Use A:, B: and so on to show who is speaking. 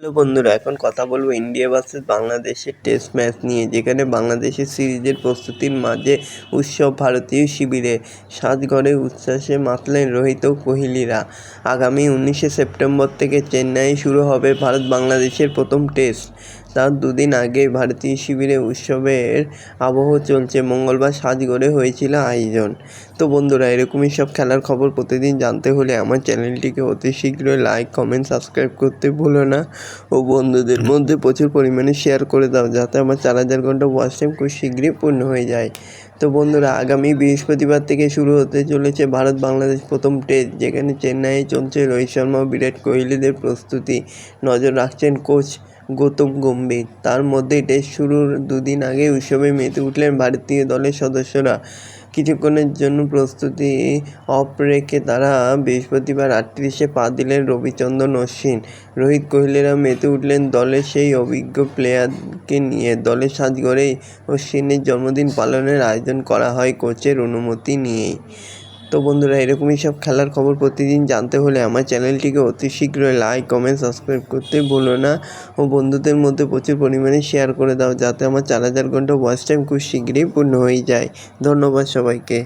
A: Hello বন্ধুরা, এখন কথা বলবো ইন্ডিয়া ভার্সেস বাংলাদেশের টেস্ট ম্যাচ নিয়ে, যেখানে বাংলাদেশের সিরিজের প্রস্তুতির মাঝে উৎসব ভারতীয় শিবিরে। সাজঘরে উচ্ছ্বাসে মাতলেন রোহিত ও কোহলিরা। আগামী 19শে সেপ্টেম্বর থেকে চেন্নাইয়ে শুরু হবে ভারত বাংলাদেশের প্রথম টেস্ট। তার দুদিন আগে ভারতীয় শিবিরে উৎসবের আবহ চলছে। মঙ্গলবার সাজঘরে হয়েছিল আয়োজন। তো বন্ধুরা, এরকমই সব খেলার খবর প্রতিদিন জানতে হলে আমার চ্যানেলটিকে অতি শীঘ্রই লাইক, কমেন্ট, সাবস্ক্রাইব করতে ভুলো না ও বন্ধুদের মধ্যে প্রচুর পরিমাণে শেয়ার করে দাও, যাতে আমার 4000 ঘন্টা ওয়াচ টাইম খুব শীঘ্রই পূর্ণ হয়ে যায়। তো বন্ধুরা, আগামী বৃহস্পতিবার থেকে শুরু হতে চলেছে ভারত বাংলাদেশ প্রথম টেস্ট, যেখানে চেন্নাইয়ে চলছে রোহিত শর্মা ও বিরাট কোহলিদের প্রস্তুতি। নজর রাখছেন কোচ গৌতম গম্ভীর। তার মধ্যেই টেস্ট শুরুর দুদিন আগে উৎসবে মেতে উঠলেন ভারতীয় দলের সদস্যরা। কিছুক্ষণের জন্য প্রস্তুতি অফ রেখে তারা বৃহস্পতিবার 38-এ পা দিলেন রবিচন্দ্রন অশ্বিন। রোহিত কোহলিরা মেতে উঠলেন দলের সেই অভিজ্ঞ প্লেয়ারকে নিয়ে। দলের সাজঘরেই অশ্বিনের জন্মদিন পালনের আয়োজন করা হয় কোচের অনুমতি নিয়েই। তো বন্ধুরা, এরকমই সব খেলার খবর প্রতিদিন জানতে হলে আমার চ্যানেলটিকে অতি শীঘ্রই লাইক, কমেন্ট, সাবস্ক্রাইব করতে ভুলো না ও বন্ধুদের মধ্যে প্রচুর পরিমাণে শেয়ার করে দাও, যাতে আমার 4000 ঘন্টা ওয়াচ টাইম খুব শীঘ্রই পূর্ণ হয়ে যায়। ধন্যবাদ সবাইকে।